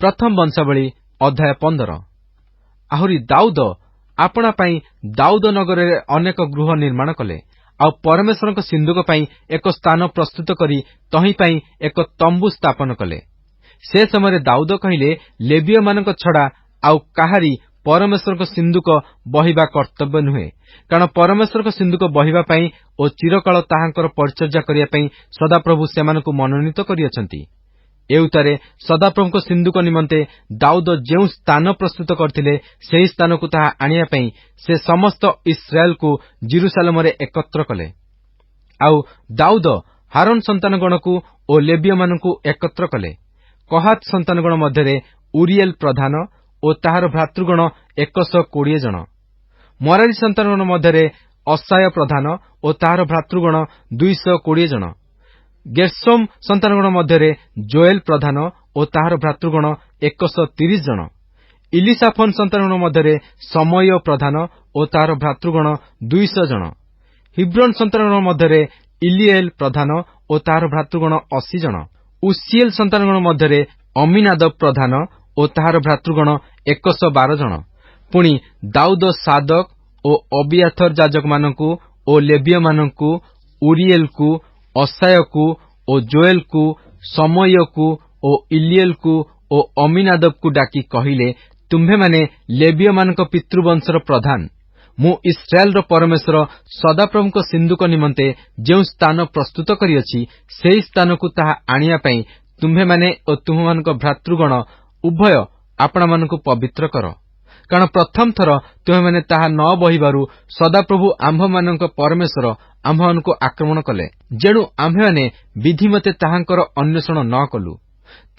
प्रथम वंशावली अध्याय 15। आहुरी दाऊद आपणा पाई दाऊद नगर रे अनेक गृह निर्माण कले आ परमेश्वर सिंधुक पाई एक स्थान प्रस्तुत करी तही पाई एक तंबू स्थापन कले। से समय दाऊद कहिले लेवीय मानक छड़ा आउ काहारी परमेश्वर सिंधुक बहिबा कर्तव्य नुहे, कारण परमेश्वर सिंधुक बहिबा पाई ओ चिरकाल ताहांकर परिचर्या करिया पाई सदाप्रभु सेमानकु मनोनीत करियछंती। एउतारे सदाप्रभुको सिंधुक निमंते दाऊद जेउ स्थान प्रस्तुत करथिले सेही स्थानकु ताहा आनिया पई से समस्त इस्राएल को जेरुसालेम रे एकत्र कले। आउ दाऊद हारोन संतानगणकु ओ लेवीय मानकु एकत्र कले। कहात संतानगण मध्यरे उरिएल प्रधान ओ ताहार भ्रातृगण 120 जन। मरारी संतानगण मध्यरे असाय प्रधान ओ ताहार भ्रातृगण 220 जन। गेर्शोम संतानगण मध्यरे जोएल प्रधान ओ ताहार भ्रातृगण 130 जन। इलिसाफन संतानगण मध्यरे समय प्रधान ओ ताहार भ्रातृगण 200 जन। हिब्रोन संतानगण मध्यरे इलिएल प्रधान ओ ताहार भ्रातृगण 80 जन। उसिएल संतानगण मध्यरे अमीनादब प्रधान ओ ताहार भ्रातृगण 112 जन। पुणी दाऊद सादक ओ अबियाथर जाजक मानकु ओ लेवीय मानकु उरिएल कु असाय को ओ जोएल को समय को ओ इलिएल को ओ अमीनादब को डाकी कहिले, तुम्भे माने लेवीय मानक पितृवंशर प्रधान, मु इस्राएल रो परमेश्वर सदाप्रभुको सिंधुक निमंते जेउ स्थान प्रस्तुत करियछि सेही स्थान को ताहा आनिया पई तुम्भे माने ओ तुम मानक भ्रातृगण उभय आपणा मानकु पवित्र कर, कारण प्रथम थर तुमे माने ताहा न बहिबारु सदाप्रभु आम्भ मानक परमेश्वर आम्भ मानकु आक्रमण कले, जेणु आम्भे माने विधिमते ताहांकर अन्वेषण न कलु।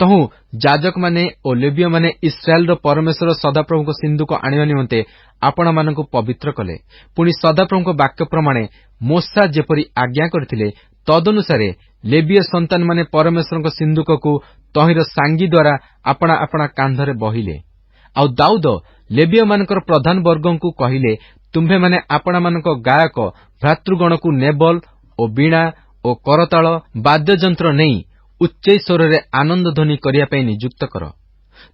तहु जाजक माने ओ लेवीय माने इस्राएल रो परमेश्वर सदाप्रभुको सिंधुक आनिवा निमंते आपणा मानकु पवित्र कले। पुणी सदाप्रभुको वाक्य प्रमाणे मोसा जेपरि आज्ञा करथिले तदनुसारे लेवीय संतान माने परमेश्वरको सिंधुकକୁ तहिर सांगी द्वारा आपणा आपणा कांधरे बहिले। आउ दाऊद लेवीय मानकर प्रधान वर्गंकु कहिले, तुम्भे माने आपणा मानक गायक भ्रातृगणकु नेबल ओ बीणा ओ करताल वाद्यजंत्र नहीं उच्च स्वर रे आनंद ध्वनि करिया पई नियुक्त कर।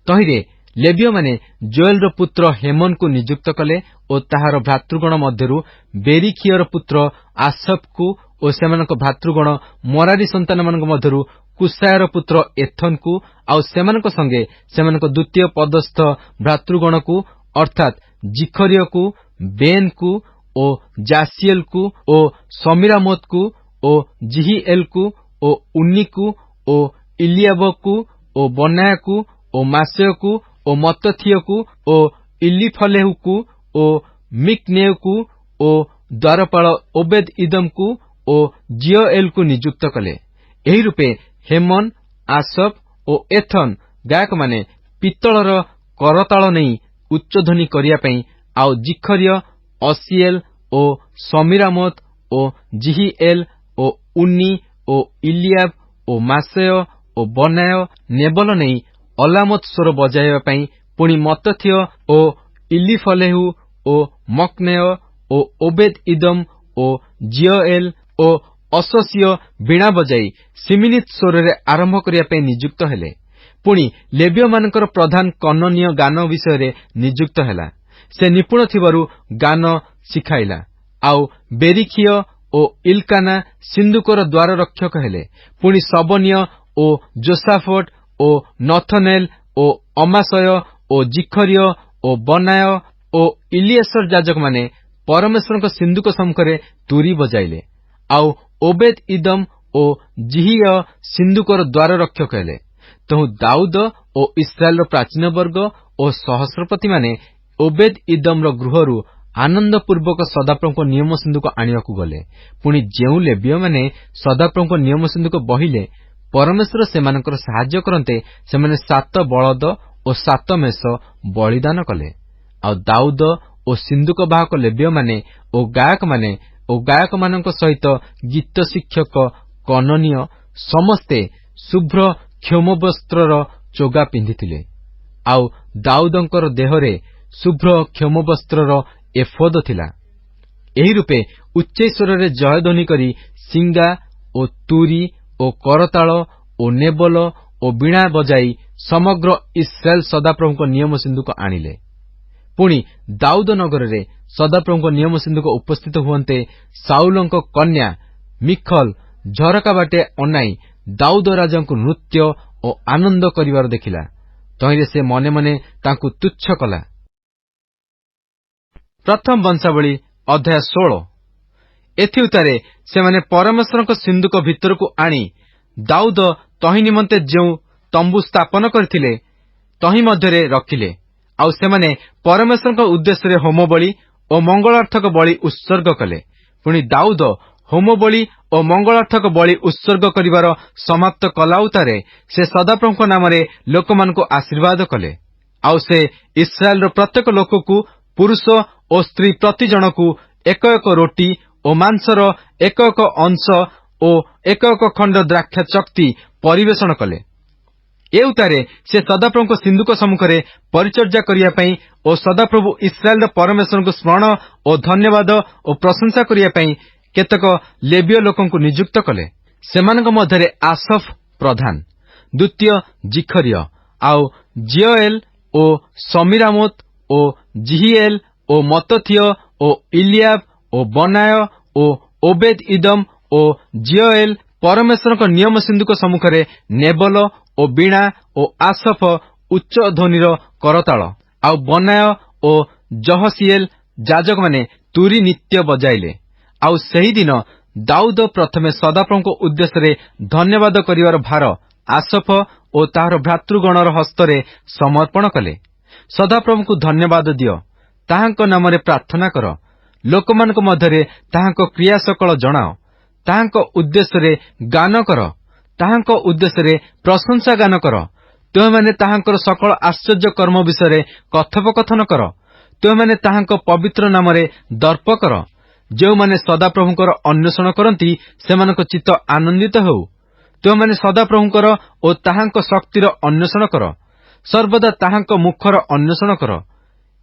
तहिरे लेवीय माने जोएल रो पुत्र हेमन को नियुक्त कले ओ ताहार भ्रातृगण मध्यरु बेरिखियर पुत्र आसफ को ओ सेमानक भ्रातृगण मरारी संतान मानक मध्यरु कुसायर पुत्र एथन को आउ सेमानक संगे सेमानक द्वितीय पदस्थ भ्रातृगण को अर्थात जिखरिय को बेन को ओ जासियल को ओ समीरामोत को ओ जिहिएल को ओ उन्नी को ओ इलियाब को ओ बनाया को ओ मासेय को ओ मत्तथिय को ओ इलिफलेहु को ओ मिकनेव को ओ द्वारपाल ओबेद इदम को ओ जियोएल को नियुक्त कले। एही रूपे हेमन आसफ ओ एथन गायक माने पित्तलर करताल नहीं उच्च ध्वनि करिया पई, आउ जिखरिय असिएल ओ समीरामोत ओ जिहिएल ओ उन्नी ओ इलियाब ओ मासेय ओ बनाय नेबल नहीं अलामत स्वर बजाइबा पई, पुणी मत्तथिय ओ इलिफलेहु ओ मकनेय ओ ओबेद इदम ओ जियोएल ओ अससिय बीणा बजाई सिमिनित स्वर रे आरंभ करिया पई नियुक्त हेले। पुणी लेवीय मानकर प्रधान कननीय गान विषय रे नियुक्त हेला, से निपुण थिबारु गान सिखाइला। आउ बेरिखिय ओ इलकाना सिंधुकर द्वार रक्षक हेले। पुणी सबनिय ओ जोसाफट ओ नथनेल ओ अमासय ओ जिखरिय ओ बनाय ओ इलिएसर जाजक माने परमेश्वरक सिंधुक सम्मुखरे तुरी बजाइले। आउ ओबेद इदम ओ जिहिय सिंधुकर द्वार रक्षक हेले। तहु दाऊद ओ इस्राएल प्राचीन वर्ग ओ सहस्रपति माने ओबेद इदम रो गृहरु आनंद पूर्वक सदाप्रभुको नियम सिंधुक आनियाकु गले। पुणी जेउ लेवीय माने सदाप्रभुको नियम सिंधुक बहिले परमेश्वर सेमानकर सहाय्य करन्ते, सेमाने 7 बळद ओ 7 मेष बलिदान कले। आउ दाऊद ओ सिंधुक बाहक लेवीय माने ओ गायक मानक सहित गीत शिक्षक कननीय समस्ते शुभ्र क्षोमवस्त्रर चोगा पिंधिथिले। आउ दाऊदंकर देहरे शुभ्र क्षोमवस्त्रर एफोद थिला। एही रूपे उच्च स्वर रे जय ध्वनि करी सिंगा ओ तुरी ओ करताल ओ नेबल ଓ ବୀଣା ବଜାଇ ସମଗ୍ର ଇସ୍ରାଏଲ ସଦାପ୍ରଭୁଙ୍କ ନିୟମ ସିନ୍ଧୁକ ଆଣିଲେ। ପୁଣି ଦାଉଦ ନଗରରେ ସଦାପ୍ରଭୁଙ୍କ ନିୟମ ସିନ୍ଧୁକ ଉପସ୍ଥିତ ହୁଅନ୍ତେ ସାଉଲଙ୍କ କନ୍ୟା ମିଖଲ ଝରକା ବାଟେ ଅନାଇ ଦାଉଦ ରାଜାଙ୍କୁ ନୃତ୍ୟ ଓ ଆନନ୍ଦ କରିବାର ଦେଖିଲା। ତହିଁରେ ସେ ମନେ ମନେ ତାଙ୍କୁ ତୁଚ୍ଛ କଲା। ପ୍ରଥମ ବଂଶାବଳୀ ଅଧ୍ୟାୟ 16। ଏଥିଉତ୍ତାରେ ସେମାନେ ପରମେଶ୍ୱରଙ୍କ ସିନ୍ଧୁକ ଭିତରକୁ ଆଣି ଦାଉଦ ତହିଁ ନିମନ୍ତେ ଯେଉଁ ତମ୍ବୁ ସ୍ଥାପନ କରିଥିଲେ ତହିଁ ମଧ୍ୟରେ ରଖିଲେ। ଆଉ ସେମାନେ ପରମେଶ୍ୱରଙ୍କ ଉଦ୍ଦେଶ୍ୟରେ ହୋମବଳି ଓ ମଙ୍ଗଳାର୍ଥକ ବଳି ଉତ୍ସର୍ଗ କଲେ। ପୁଣି ଦାଉଦ ହୋମବଳି ଓ ମଙ୍ଗଳାର୍ଥକ ବଳି ଉତ୍ସର୍ଗ କରିବାର ସମାପ୍ତ କଲା ଉତ୍ତାରେ ସେ ସଦାପ୍ରଭୁଙ୍କ ନାମରେ ଲୋକମାନଙ୍କୁ ଆଶୀର୍ବାଦ କଲେ। ଆଉ ସେ ଇସ୍ରାଏଲର ପ୍ରତ୍ୟେକ ଲୋକକୁ ପୁରୁଷ ଓ ସ୍ତ୍ରୀ ପ୍ରତି ଜଣକୁ ଏକ ଏକ ରୋଟି ଓ ମାଂସର ଏକ ଏକ ଅଂଶ ଓ ଏକ ଏକ ଖଣ୍ଡ ଦ୍ରାକ୍ଷା ଚକ୍ତି ପରିବେଷଣ କଲେ। ଏ ଉତ୍ତାରେ ସେ ସଦାପ୍ରଭୁଙ୍କ ସିନ୍ଧୁକ ସମ୍ମୁଖରେ ପରିଚର୍ଯ୍ୟା କରିବା ପାଇଁ ଓ ସଦାପ୍ରଭୁ ଇସ୍ରାଏଲର ପରମେଶ୍ୱରଙ୍କୁ ସ୍ମରଣ ଓ ଧନ୍ୟବାଦ ଓ ପ୍ରଶଂସା କରିବା ପାଇଁ କେତେକ ଲେବୀୟ ଲୋକଙ୍କୁ ନିଯୁକ୍ତ କଲେ। ସେମାନଙ୍କ ମଧ୍ୟରେ ଆସଫ ପ୍ରଧାନ, ଦ୍ୱିତୀୟ ଜିଖରିୟ, ଆଉ ଜିୟଏଲ ଓ ସମିରାମୋତ ଓ ଜିହିଏଲ ଓ ମତଥିୟ ଓ ଇଲିଆବ ଓ ବନାୟ ଓ ଓବେଦ ଇଦମ ଓ ଜିୟଏଲ ପରମେଶ୍ୱରଙ୍କ ନିୟମ ସିନ୍ଧୁକ ସମ୍ମୁଖରେ ନେବଲ ଓ ବୀଣା ଓ ଆସଫ ଉଚ୍ଚ ଧ୍ୱନିର କରତାଳ, ଆଉ ବନାୟ ଓ ଜହସିଏଲ ଯାଜକମାନେ ତୁରୀ ନିତ୍ୟ ବଜାଇଲେ। ଆଉ ସେହିଦିନ ଦାଉଦ ପ୍ରଥମେ ସଦାପ୍ରଭୁଙ୍କ ଉଦ୍ଦେଶ୍ୟରେ ଧନ୍ୟବାଦ କରିବାର ଭାର ଆସଫ ଓ ତାହାର ଭ୍ରାତୃଗଣର ହସ୍ତରେ ସମର୍ପଣ କଲେ। ସଦାପ୍ରଭୁଙ୍କୁ ଧନ୍ୟବାଦ ଦିଅ, ତାହାଙ୍କ ନାମରେ ପ୍ରାର୍ଥନା କର, ଲୋକମାନଙ୍କ ମଧ୍ୟରେ ତାହାଙ୍କ କ୍ରିୟା ସକଳ ଜଣାଅ, ତାହାଙ୍କ ଉଦ୍ଦେଶ୍ୟରେ ଗାନ କର, ତାହାଙ୍କ ଉଦ୍ଦେଶ୍ୟରେ ପ୍ରଶଂସା ଗାନ କର। ତୁମେମାନେ ତାହାଙ୍କର ସକଳ ଆଶ୍ଚର୍ଯ୍ୟ କର୍ମ ବିଷୟରେ କଥୋପକଥନ କର। ତୁମେମାନେ ତାହାଙ୍କ ପବିତ୍ର ନାମରେ ଦର୍ପ କର। ଯେଉଁମାନେ ସଦାପ୍ରଭୁଙ୍କର ଅନ୍ୱେଷଣ କରନ୍ତି ସେମାନଙ୍କ ଚିତ୍ତ ଆନନ୍ଦିତ ହେଉ। ତୁମେମାନେ ସଦାପ୍ରଭୁଙ୍କର ଓ ତାହାଙ୍କ ଶକ୍ତିର ଅନ୍ୱେଷଣ କର। ସର୍ବଦା ତାହାଙ୍କ ମୁଖର ଅନ୍ୱେଷଣ କର।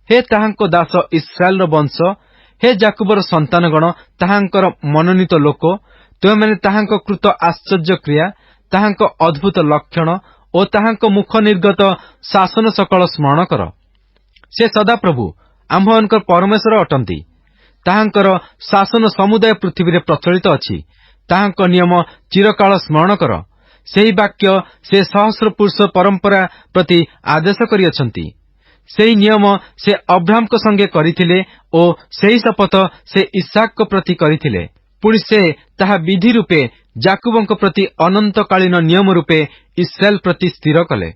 ହେ ତାହାଙ୍କ ଦାସ ଇସ୍ରାଏଲର ବଂଶ, ହେ ଯାକୁବର ସନ୍ତାନଗଣ, ତାହାଙ୍କର ମନୋନୀତ ଲୋକ, ତୁମେମାନେ ତାହାଙ୍କ କୃତ ଆଶ୍ଚର୍ଯ୍ୟ କ୍ରିୟା, ତାହାଙ୍କ ଅଦ୍ଭୁତ ଲକ୍ଷଣ ଓ ତାହାଙ୍କ ମୁଖ ନିର୍ଗତ ଶାସନ ସକଳ ସ୍ମରଣ କର। ସେ ସଦାପ୍ରଭୁ ଆମ୍ଭମାନଙ୍କର ପରମେଶ୍ୱର ଅଟନ୍ତି। ତାହାଙ୍କର ଶାସନ ସମୁଦାୟ ପୃଥିବୀରେ ପ୍ରଚଳିତ ଅଛି। ତାହାଙ୍କ ନିୟମ ଚିରକାଳ ସ୍ମରଣ କର। ସେହି ବାକ୍ୟ ସେ ସହସ୍ର ପୁରୁଷ ପରମ୍ପରା ପ୍ରତି ଆଦେଶ କରିଅଛନ୍ତି। ସେହି ନିୟମ ସେ ଅବ୍ରାହ୍ମଙ୍କ ସଙ୍ଗେ କରିଥିଲେ ଓ ସେହି ଶପଥ ସେ ଇସାକଙ୍କ ପ୍ରତି କରିଥିଲେ। ପୁଣି ସେ ତାହା ବିଧି ରୂପେ ଯାକୁବଙ୍କ ପ୍ରତି ଅନନ୍ତକାଳୀନ ନିୟମ ରୂପେ ଇସ୍ରାଏଲ ପ୍ରତି ସ୍ଥିର କଲେ।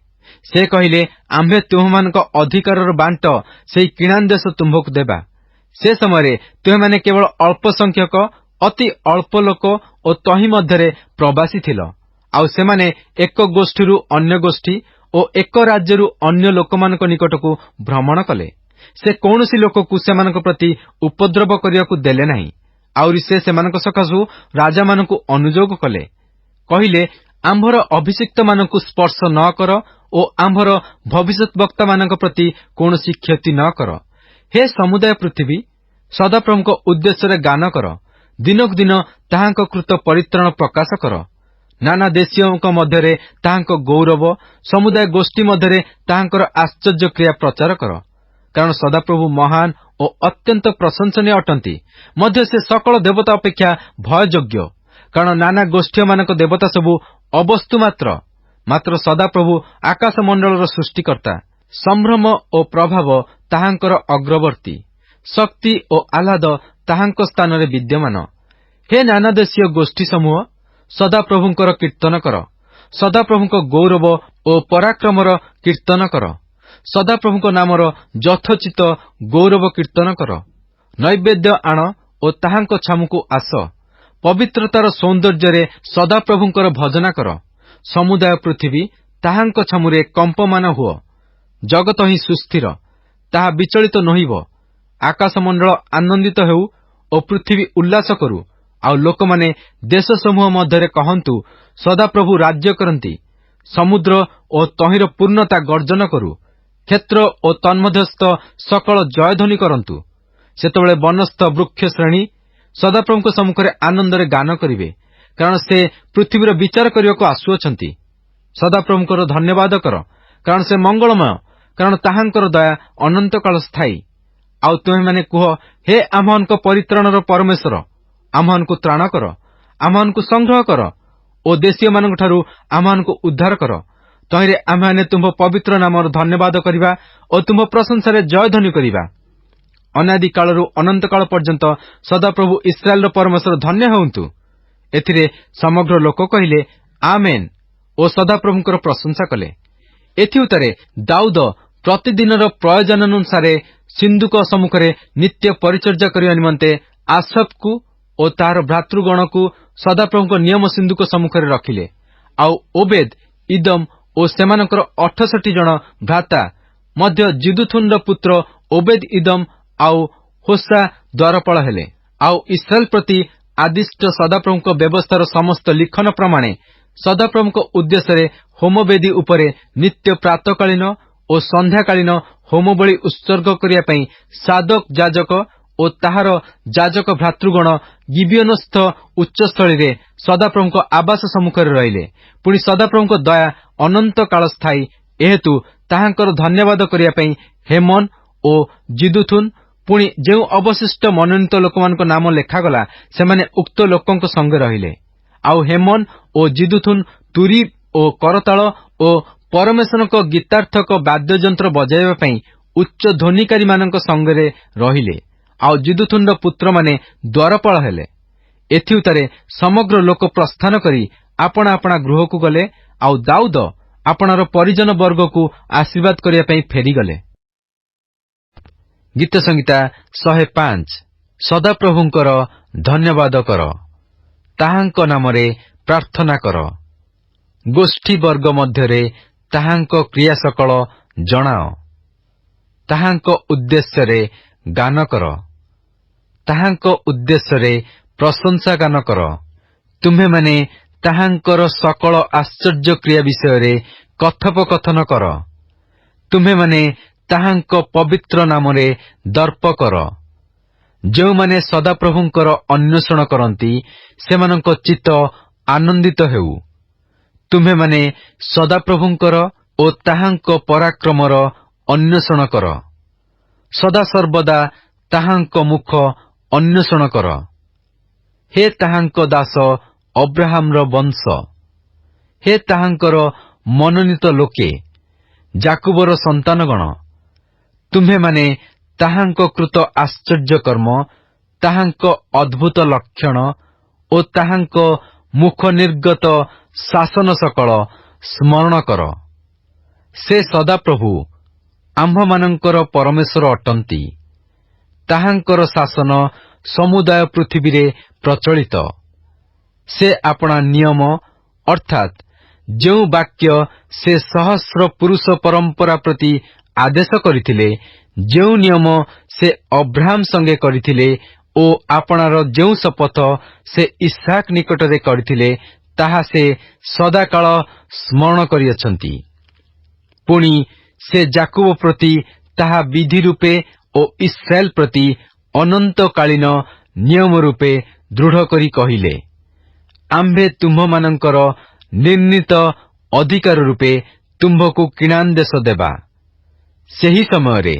ସେ କହିଲେ, ଆମ୍ଭେ ତୁମ୍ଭମାନଙ୍କ ଅଧିକାରର ବାଣ୍ଟ ସେହି କିଣାନ୍ ଦେଶ ତୁମ୍ଭକୁ ଦେବା। ସେ ସମୟରେ ତୁମେମାନେ କେବଳ ଅଳ୍ପ ସଂଖ୍ୟକ, ଅତି ଅଳ୍ପ ଲୋକ ଓ ତହିଁ ମଧ୍ୟରେ ପ୍ରବାସୀ ଥିଲ। ଆଉ ସେମାନେ ଏକ ଗୋଷ୍ଠୀରୁ ଅନ୍ୟ ଗୋଷ୍ଠୀ ଓ ଏକ ରାଜ୍ୟରୁ ଅନ୍ୟ ଲୋକମାନଙ୍କ ନିକଟକୁ ଭ୍ରମଣ କଲେ। ସେ କୌଣସି ଲୋକକୁ ସେମାନଙ୍କ ପ୍ରତି ଉପଦ୍ରବ କରିବାକୁ ଦେଲେ ନାହିଁ। ଆହୁରି ସେ ସେମାନଙ୍କ ସକାଶୁ ରାଜାମାନଙ୍କୁ ଅନୁଯୋଗ କଲେ। କହିଲେ, ଆମ୍ଭର ଅଭିଷିକ୍ତମାନଙ୍କୁ ସ୍ପର୍ଶ ନ କର ଓ ଆମ୍ଭର ଭବିଷ୍ୟତ ବକ୍ତାମାନଙ୍କ ପ୍ରତି କୌଣସି କ୍ଷତି ନ କର। ହେ ସମୁଦାୟ ପୃଥିବୀ, ସଦାପ୍ରଭୁଙ୍କ ଉଦ୍ଦେଶ୍ୟରେ ଗାନ କର। ଦିନକୁ ଦିନ ତାହାଙ୍କ କୃତ ପରିତ୍ରାଣ ପ୍ରକାଶ କର। ନାନା ଦେଶୀୟଙ୍କ ମଧ୍ୟରେ ତାହାଙ୍କ ଗୌରବ, ସମୁଦାୟ ଗୋଷ୍ଠୀ ମଧ୍ୟରେ ତାହାଙ୍କର ଆଶ୍ଚର୍ଯ୍ୟ କ୍ରିୟା ପ୍ରଚାର କର। କାରଣ ସଦାପ୍ରଭୁ ମହାନ ଓ ଅତ୍ୟନ୍ତ ପ୍ରଶଂସନୀୟ ଅଟନ୍ତି। ମଧ୍ୟ ସେ ସକଳ ଦେବତା ଅପେକ୍ଷା ଭୟଯୋଗ୍ୟ। କାରଣ ନାନା ଗୋଷ୍ଠୀମାନଙ୍କ ଦେବତା ସବୁ ଅବସ୍ତୁ ମାତ୍ର ସଦାପ୍ରଭୁ ଆକାଶମଣ୍ଡଳର ସୃଷ୍ଟିକର୍ତ୍ତା। ସମ୍ଭ୍ରମ ଓ ପ୍ରଭାବ ତାହାଙ୍କର ଅଗ୍ରବର୍ତ୍ତୀ। ଶକ୍ତି ଓ ଆହ୍ଲାଦ ତାହାଙ୍କ ସ୍ଥାନରେ ବିଦ୍ୟମାନ। ହେ ନାନା ଦେଶୀୟ ଗୋଷ୍ଠୀ ସମୂହ, ସଦାପ୍ରଭୁଙ୍କର କୀର୍ତ୍ତନ କର। ସଦାପ୍ରଭୁଙ୍କ ଗୌରବ ଓ ପରାକ୍ରମର କୀର୍ତ୍ତନ କର। ସଦାପ୍ରଭୁଙ୍କ ନାମର ଯଥୋଚିତ ଗୌରବ କୀର୍ତ୍ତନ କର। ନୈବେଦ୍ୟ ଆଣ ଓ ତାହାଙ୍କ ଛାମୁକୁ ଆସ। ପବିତ୍ରତାର ସୌନ୍ଦର୍ଯ୍ୟରେ ସଦାପ୍ରଭୁଙ୍କର ଭଜନା କର। ସମୁଦାୟ ପୃଥିବୀ ତାହାଙ୍କ ଛାମୁରେ କମ୍ପମାନ ହୁଅ। ଜଗତ ହିଁ ସୁସ୍ଥିର, ତାହା ବିଚଳିତ ନୋହିବ। ଆକାଶମଣ୍ଡଳ ଆନନ୍ଦିତ ହେଉ ଓ ପୃଥିବୀ ଉଲ୍ଲାସ କରୁ। ଆଉ ଲୋକମାନେ ଦେଶ ସମୂହ ମଧ୍ୟରେ କହନ୍ତୁ, ସଦାପ୍ରଭୁ ରାଜ୍ୟ କରନ୍ତି। ସମୁଦ୍ର ଓ ତହିଁର ପୂର୍ଣ୍ଣତା ଗର୍ଜନ କରୁ। କ୍ଷେତ୍ର ଓ ତନ୍ମଧ୍ୟସ୍ଥ ସକଳ ଜୟଧ୍ୱନି କରନ୍ତୁ। ସେତେବେଳେ ବନସ୍ଥ ବୃକ୍ଷ ଶ୍ରେଣୀ ସଦାପ୍ରଭୁଙ୍କ ସମ୍ମୁଖରେ ଆନନ୍ଦରେ ଗାନ କରିବେ, କାରଣ ସେ ପୃଥିବୀର ବିଚାର କରିବାକୁ ଆସୁଅଛନ୍ତି। ସଦାପ୍ରଭୁଙ୍କର ଧନ୍ୟବାଦ କର, କାରଣ ସେ ମଙ୍ଗଳମୟ, କାରଣ ତାହାଙ୍କର ଦୟା ଅନନ୍ତକାଳ ସ୍ଥାୟୀ। ଆଉ ତୁମେମାନେ କୁହ, ହେ ଆମ୍ଭମାନଙ୍କ ପରିତ୍ରାଣର ପରମେଶ୍ୱର, ଆମ୍ଭମାନଙ୍କୁ ତ୍ରାଣ କର, ଆମ୍ଭମାନଙ୍କୁ ସଂଗ୍ରହ କର ଓ ଦେଶୀୟମାନଙ୍କଠାରୁ ଆମ୍ଭମାନଙ୍କୁ ଉଦ୍ଧାର କର। ତହିଁରେ ଆମ୍ଭେମାନେ ତୁମ୍ଭ ପବିତ୍ର ନାମର ଧନ୍ୟବାଦ କରିବା ଓ ତୁମ୍ଭ ପ୍ରଶଂସାରେ ଜୟଧ୍ୱନି କରିବା। ଅନାଦି କାଳରୁ ଅନନ୍ତ କାଳ ପର୍ଯ୍ୟନ୍ତ ସଦାପ୍ରଭୁ ଇସ୍ରାଏଲର ପରମେଶ୍ୱର ଧନ୍ୟ ହେଉନ୍ତୁ। ଏଥିରେ ସମଗ୍ର ଲୋକ କହିଲେ ଆମେନ୍ ଓ ସଦାପ୍ରଭୁଙ୍କର ପ୍ରଶଂସା କଲେ। ଏଥିଉତ୍ତରେ ଦାଉଦ ପ୍ରତିଦିନର ପ୍ରୟୋଜନାନୁସାରେ ସିନ୍ଦୁକ ସମ୍ମୁଖରେ ନିତ୍ୟ ପରିଚର୍ଯ୍ୟା କରିବା ନିମନ୍ତେ ଆସଫ୍କୁ ଓ ତାହାର ଭ୍ରାତୃଗଣକୁ ସଦାପ୍ରଭୁଙ୍କ ନିୟମ ସିନ୍ଦୁକ ସମ୍ମୁଖରେ ରଖିଲେ। ଆଉ ଓବେଦ ଇଦମ ଓ ସେମାନଙ୍କର 68 ଜଣ ଭ୍ରାତା ମଧ୍ୟ ଜିଦୁଥୁନର ପୁତ୍ର ଓବେଦ ଇଦମ ଆଉ ହୋସା ଦ୍ୱାରପାଳ ହେଲେ। ଆଉ ଇସ୍ରାଏଲ ପ୍ରତି ଆଦିଷ୍ଟ ସଦାପ୍ରଭୁଙ୍କ ବ୍ୟବସ୍ଥାର ସମସ୍ତ ଲିଖନ ପ୍ରମାଣେ ସଦାପ୍ରଭୁଙ୍କ ଉଦ୍ଦେଶ୍ୟରେ ହୋମବେଦୀ ଉପରେ ନିତ୍ୟ ପ୍ରାତଃକାଳୀନ ଓ ସନ୍ଧ୍ୟାକାଳୀନ ହୋମବଳି ଉତ୍ସର୍ଗ କରିବା ପାଇଁ ସାଦୋକ ଯାଜକ ଓ ତାହାର ଯାଜକ ଭ୍ରାତୃଗଣ ଗିବିଓନସ୍ଥ ଉଚ୍ଚସ୍ଥଳୀରେ ସଦାପ୍ରଭୁଙ୍କ ଆବାସ ସମ୍ମୁଖରେ ରହିଲେ। ପୁଣି ସଦାପ୍ରଭୁଙ୍କ ଦୟା ଅନନ୍ତ କାଳ ସ୍ଥାୟୀ, ଏହେତୁ ତାହାଙ୍କର ଧନ୍ୟବାଦ କରିବା ପାଇଁ ହେମନ ଓ ଜିଦୁଥୁନ, ପୁଣି ଯେଉଁ ଅବଶିଷ୍ଟ ମନୋନୀତ ଲୋକମାନଙ୍କ ନାମ ଲେଖାଗଲା ସେମାନେ ଉକ୍ତ ଲୋକଙ୍କ ସଙ୍ଗେ ରହିଲେ। ଆଉ ହେମନ ଓ ଜିଦୁଥୁନ ତୁରୀ ଓ କରତାଳ ଓ ପରମେଶ୍ୱରଙ୍କ ଗୀତାର୍ଥକ ବାଦ୍ୟଯନ୍ତ୍ର ବଜାଇବା ପାଇଁ ଉଚ୍ଚ ଧ୍ୱନିକାରୀମାନଙ୍କ ସଙ୍ଗରେ ରହିଲେ। ଆଉ ଜିଦୁଥୁନର ପୁତ୍ରମାନେ ଦ୍ୱାରପାଳ ହେଲେ। ଏଥିଉତ୍ତରେ ସମଗ୍ର ଲୋକ ପ୍ରସ୍ଥାନ କରି ଆପଣା ଆପଣା ଗୃହକୁ ଗଲେ। ଆଉ ଦାଉଦ ଆପଣାର ପରିଜନ ବର୍ଗକୁ ଆଶୀର୍ବାଦ କରିବା ପାଇଁ ଫେରିଗଲେ। ଗୀତ ସଂହିତା 105। ସଦାପ୍ରଭୁଙ୍କର ଧନ୍ୟବାଦ କର, ତାହାଙ୍କ ନାମରେ ପ୍ରାର୍ଥନା କର, ଗୋଷ୍ଠୀ ବର୍ଗ ମଧ୍ୟରେ ତାହାଙ୍କ କ୍ରିୟା ସକଳ ଜଣାଅ, ତାହାଙ୍କ ଉଦ୍ଦେଶ୍ୟରେ ଗାନ କର, ତାହାଙ୍କ ଉଦ୍ଦେଶ୍ୟରେ ପ୍ରଶଂସା ଗାନ କର। ତୁମ୍ଭେମାନେ ତାହାଙ୍କର ସକଳ ଆଶ୍ଚର୍ଯ୍ୟ କ୍ରିୟା ବିଷୟରେ କଥୋପକଥନ କର। ତୁମ୍ଭେମାନେ ତାହାଙ୍କ ପବିତ୍ର ନାମରେ ଦର୍ପ କର। ଯେଉଁମାନେ ସଦାପ୍ରଭୁଙ୍କର ଅନ୍ୱେଷଣ କରନ୍ତି ସେମାନଙ୍କ ଚିତ୍ତ ଆନନ୍ଦିତ ହେଉ। ତୁମ୍ଭେମାନେ ସଦାପ୍ରଭୁଙ୍କର ଓ ତାହାଙ୍କ ପରାକ୍ରମର ଅନ୍ୱେଷଣ କର। ସଦାସର୍ବଦା ତାହାଙ୍କ ମୁଖ ଅନ୍ୱେଷଣ କର। ହେ ତାହାଙ୍କ ଦାସ ଅବ୍ରାହାମର ବଂଶ, ହେ ତାହାଙ୍କର ମନୋନୀତ ଲୋକେ, ଯାକୁବର ସନ୍ତାନଗଣ, ତୁମ୍ଭେମାନେ ତାହାଙ୍କ କୃତ ଆଶ୍ଚର୍ଯ୍ୟ କର୍ମ, ତାହାଙ୍କ ଅଦ୍ଭୁତ ଲକ୍ଷଣ ଓ ତାହାଙ୍କ ମୁଖ ନିର୍ଗତ ଶାସନ ସକଳ ସ୍ମରଣ କର। ସେ ସଦାପ୍ରଭୁ ଆମ୍ଭମାନଙ୍କର ପରମେଶ୍ୱର ଅଟନ୍ତି। ତାହାଙ୍କର ଶାସନ ସମୁଦାୟ ପୃଥିବୀରେ ପ୍ରଚଳିତ। ସେ ଆପଣା ନିୟମ ଅର୍ଥାତ୍ ଯେଉଁ ବାକ୍ୟ ସେ ସହସ୍ର ପୁରୁଷ ପରମ୍ପରା ପ୍ରତି ଆଦେଶ କରିଥିଲେ, ଯେଉଁ ନିୟମ ସେ ଅବ୍ରାହମ ସଙ୍ଗେ କରିଥିଲେ ଓ ଆପଣାର ଯେଉଁ ଶପଥ ସେ ଇସାକ ନିକଟରେ କରିଥିଲେ, ତାହା ସେ ସଦାକାଳ ସ୍ମରଣ କରିଅଛନ୍ତି। ପୁଣି ସେ ଯାକୁବ ପ୍ରତି ତାହା ବିଧି ରୂପେ ଓ ଇସ୍ରାଏଲ ପ୍ରତି ଅନନ୍ତକାଳୀନ ନିୟମ ରୂପେ ଦୃଢ଼ କରି କହିଲେ, ଆମ୍ଭେ ତୁମ୍ଭମାନଙ୍କର ନିର୍ଣ୍ଣୀତ ଅଧିକାର ରୂପେ ତୁମ୍ଭକୁ କିଣାନ୍ଦେଶ ଦେବା। ସେହି ସମୟରେ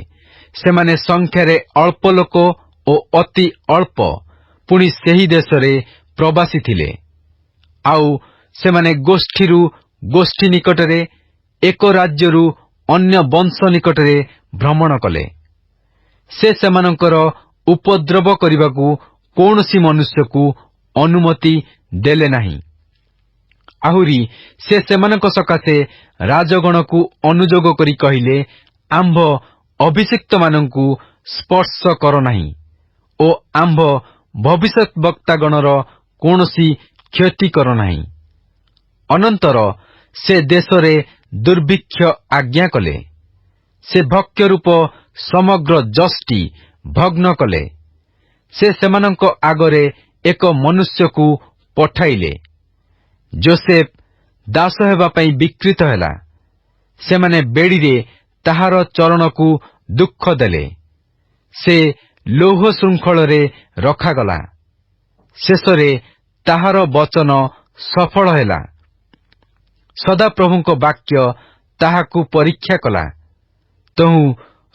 ସେମାନେ ସଂଖ୍ୟାରେ ଅଳ୍ପ ଲୋକ ଓ ଅତି ଅଳ୍ପ ପୁଣି ସେହି ଦେଶରେ ପ୍ରବାସୀ ଥିଲେ। ଆଉ ସେମାନେ ଗୋଷ୍ଠୀରୁ ଗୋଷ୍ଠୀ ନିକଟରେ, ଏକ ରାଜ୍ୟରୁ ଅନ୍ୟ ବଂଶ ନିକଟରେ ଭ୍ରମଣ କଲେ। ସେ ସେମାନଙ୍କର ଉପଦ୍ରବ କରିବାକୁ କୌଣସି ମନୁଷ୍ୟକୁ ଅନୁମତି ଦେଲେ ନାହିଁ। ଆହୁରି ସେ ସେମାନଙ୍କ ସକାଶେ ରାଜଗଣକୁ ଅନୁଯୋଗ କରି କହିଲେ, ଆମ୍ଭ ଅଭିଷିକ୍ତମାନଙ୍କୁ ସ୍ପର୍ଶ କର ନାହିଁ ଓ ଆମ୍ଭ ଭବିଷ୍ୟତ ବକ୍ତାଗଣର କୌଣସି କ୍ଷତି କର ନାହିଁ। ଅନନ୍ତର ସେ ଦେଶରେ ଦୁର୍ଭିକ୍ଷ ଆଜ୍ଞା କଲେ। ସେ ଭକ୍ଷ୍ୟରୂପ ସମଗ୍ର ଯଷ୍ଟି ଭଗ୍ନ କଲେ। ସେ ସେମାନଙ୍କ ଆଗରେ ଏକ ମନୁଷ୍ୟକୁ ପଠାଇଲେ। ଯୋସେଫ ଦାସ ହେବା ପାଇଁ ବିକ୍ରୀତ ହେଲା। ସେମାନେ ବେଡ଼ିରେ ତାହାର ଚରଣକୁ ଦୁଃଖ ଦେଲେ। ସେ ଲୌହ ଶୃଙ୍ଖଳରେ ରଖାଗଲା। ଶେଷରେ ତାହାର ବଚନ ସଫଳ ହେଲା। ସଦାପ୍ରଭୁଙ୍କ ବାକ୍ୟ ତାହାକୁ ପରୀକ୍ଷା କଲା। ତହୁଁ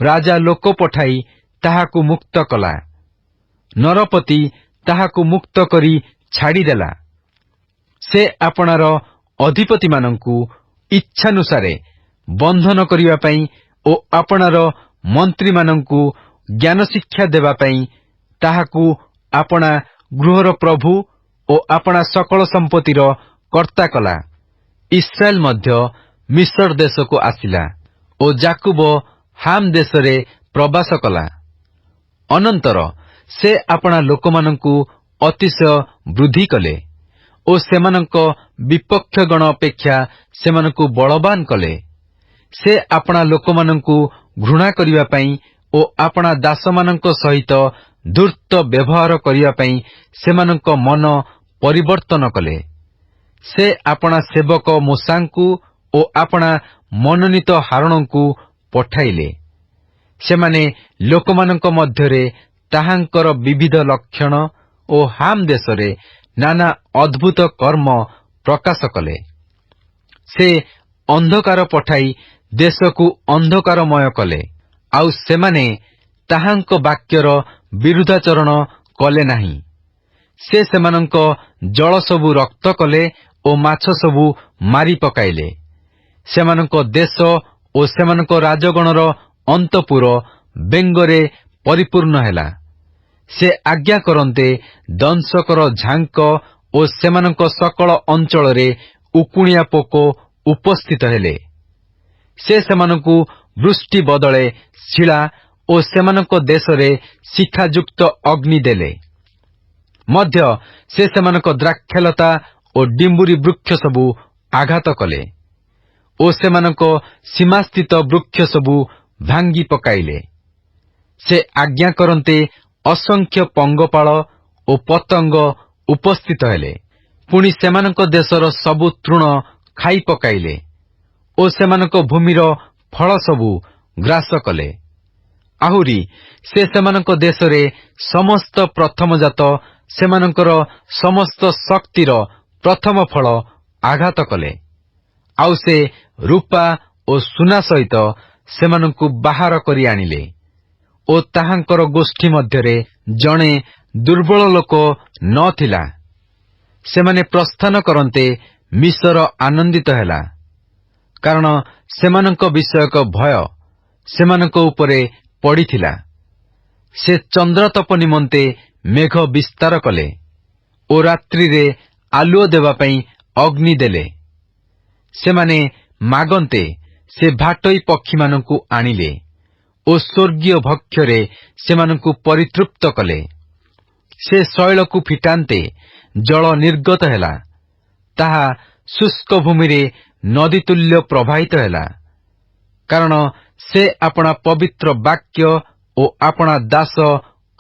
ରାଜା ଲୋକ ପଠାଇ ତାହାକୁ ମୁକ୍ତ କଲା। ନରପତି ତାହାକୁ ମୁକ୍ତ କରି ଛାଡ଼ିଦେଲା। ସେ ଆପଣାର ଅଧିପତିମାନଙ୍କୁ ଇଚ୍ଛାନୁସାରେ ବନ୍ଧନ କରିବା ପାଇଁ ଓ ଆପଣାର ମନ୍ତ୍ରୀମାନଙ୍କୁ ଜ୍ଞାନ ଶିକ୍ଷା ଦେବା ପାଇଁ ତାହାକୁ ଆପଣା ଗୃହର ପ୍ରଭୁ ଓ ଆପଣା ସକଳ ସମ୍ପତ୍ତିର କର୍ତ୍ତା କଲା। ଇସ୍ରାଏଲ ମଧ୍ୟ ମିଶର ଦେଶକୁ ଆସିଲା ଓ ଯାକୁବ ହାମ୍ ଦେଶରେ ପ୍ରବାସ କଲା। ଅନନ୍ତର ସେ ଆପଣା ଲୋକମାନଙ୍କୁ ଅତିଶୟ ବୃଦ୍ଧି କଲେ ଓ ସେମାନଙ୍କ ବିପକ୍ଷଗଣ ଅପେକ୍ଷା ସେମାନଙ୍କୁ ବଳବାନ କଲେ। ସେ ଆପଣା ଲୋକମାନଙ୍କୁ ଘୃଣା କରିବା ପାଇଁ ଓ ଆପଣା ଦାସମାନଙ୍କ ସହିତ ଧୂର୍ତ୍ତ ବ୍ୟବହାର କରିବା ପାଇଁ ସେମାନଙ୍କ ମନ ପରିବର୍ତ୍ତନ କଲେ। ସେ ଆପଣା ସେବକ ମୋଶାଙ୍କୁ ଓ ଆପଣା ମନୋନୀତ ହାରୋଣଙ୍କୁ ପଠାଇଲେ। ସେମାନେ ଲୋକମାନଙ୍କ ମଧ୍ୟରେ ତାହାଙ୍କର ବିବିଧ ଲକ୍ଷଣ ଓ ହାମ୍ ଦେଶରେ ନାନା ଅଦ୍ଭୁତ କର୍ମ ପ୍ରକାଶ କଲେ। ସେ ଅନ୍ଧକାର ପଠାଇ ଦେଶକୁ ଅନ୍ଧକାରମୟ କଲେ। ଆଉ ସେମାନେ ତାହାଙ୍କ ବାକ୍ୟର ବିରୁଦ୍ଧାଚରଣ କଲେ ନାହିଁ। ସେ ସେମାନଙ୍କ ଜଳ ସବୁ ରକ୍ତ କଲେ ଓ ମାଛ ସବୁ ମାରି ପକାଇଲେ। ସେମାନଙ୍କ ଦେଶ ଓ ସେମାନଙ୍କ ରାଜଗଣର ଅନ୍ତପୁର ବେଙ୍ଗରେ ପରିପୂର୍ଣ୍ଣ ହେଲା। ସେ ଆଜ୍ଞା କରନ୍ତେ ଦଂଶକର ଝାଙ୍କ ଓ ସେମାନଙ୍କ ସକଳ ଅଞ୍ଚଳରେ ଉକୁଣିଆ ପୋକ ଉପସ୍ଥିତ ହେଲେ। ସେ ସେମାନଙ୍କୁ ବୃଷ୍ଟି ବଦଳେ ଶିଳା ଓ ସେମାନଙ୍କ ଦେଶରେ ଶିଖାଯୁକ୍ତ ଅଗ୍ନି ଦେଲେ। ମଧ୍ୟ ସେ ସେମାନଙ୍କ ଦ୍ରାକ୍ଷାଲତା ଓ ଡିମ୍ବୁରି ବୃକ୍ଷ ସବୁ ଆଘାତ କଲେ ଓ ସେମାନଙ୍କ ସୀମାସ୍ଥିତ ବୃକ୍ଷ ସବୁ ଭାଙ୍ଗି ପକାଇଲେ। ସେ ଆଜ୍ଞା କରନ୍ତେ ଅସଂଖ୍ୟ ପଙ୍ଗପାଳ ଓ ପତଙ୍ଗ ଉପସ୍ଥିତ ହେଲେ। ପୁଣି ସେମାନଙ୍କ ଦେଶର ସବୁ ତୃଣ ଖାଇ ପକାଇଲେ ଓ ସେମାନଙ୍କ ଭୂମିର ଫଳ ସବୁ ଗ୍ରାସ କଲେ। ଆହୁରି ସେ ସେମାନଙ୍କ ଦେଶରେ ସମସ୍ତ ପ୍ରଥମଜାତ ସେମାନଙ୍କର ସମସ୍ତ ଶକ୍ତିର ପ୍ରଥମ ଫଳ ଆଘାତ କଲେ। ଆଉ ସେ ରୂପା ଓ ସୁନା ସହିତ ସେମାନଙ୍କୁ ବାହାର କରି ଆଣିଲେ ଓ ତାହାଙ୍କର ଗୋଷ୍ଠୀ ମଧ୍ୟରେ ଜଣେ ଦୁର୍ବଳ ଲୋକ ନଥିଲା। ସେମାନେ ପ୍ରସ୍ଥାନ କରନ୍ତେ ମିଶର ଆନନ୍ଦିତ ହେଲା, କାରଣ ସେମାନଙ୍କ ବିଷୟକ ଭୟ ସେମାନଙ୍କ ଉପରେ ପଡ଼ିଥିଲା। ସେ ଚନ୍ଦ୍ରତପ ନିମନ୍ତେ ମେଘ ବିସ୍ତାର କଲେ ଓ ରାତ୍ରିରେ ଆଲୁଅ ଦେବା ପାଇଁ ଅଗ୍ନି ଦେଲେ। ସେମାନେ ମାଗନ୍ତେ ସେ ଭାଟୋଇ ପକ୍ଷୀମାନଙ୍କୁ ଆଣିଲେ ଓ ସ୍ୱର୍ଗୀୟ ଭକ୍ଷ୍ୟରେ ସେମାନଙ୍କୁ ପରିତୃପ୍ତ କଲେ। ସେ ଶୈଳକୁ ଫିଟାନ୍ତେ ଜଳ ନିର୍ଗତ ହେଲା, ତାହା ଶୁଷ୍କ ଭୂମିରେ ନଦୀ ତୁଲ୍ୟ ପ୍ରବାହିତ ହେଲା। କାରଣ ସେ ଆପଣା ପବିତ୍ର ବାକ୍ୟ ଓ ଆପଣା ଦାସ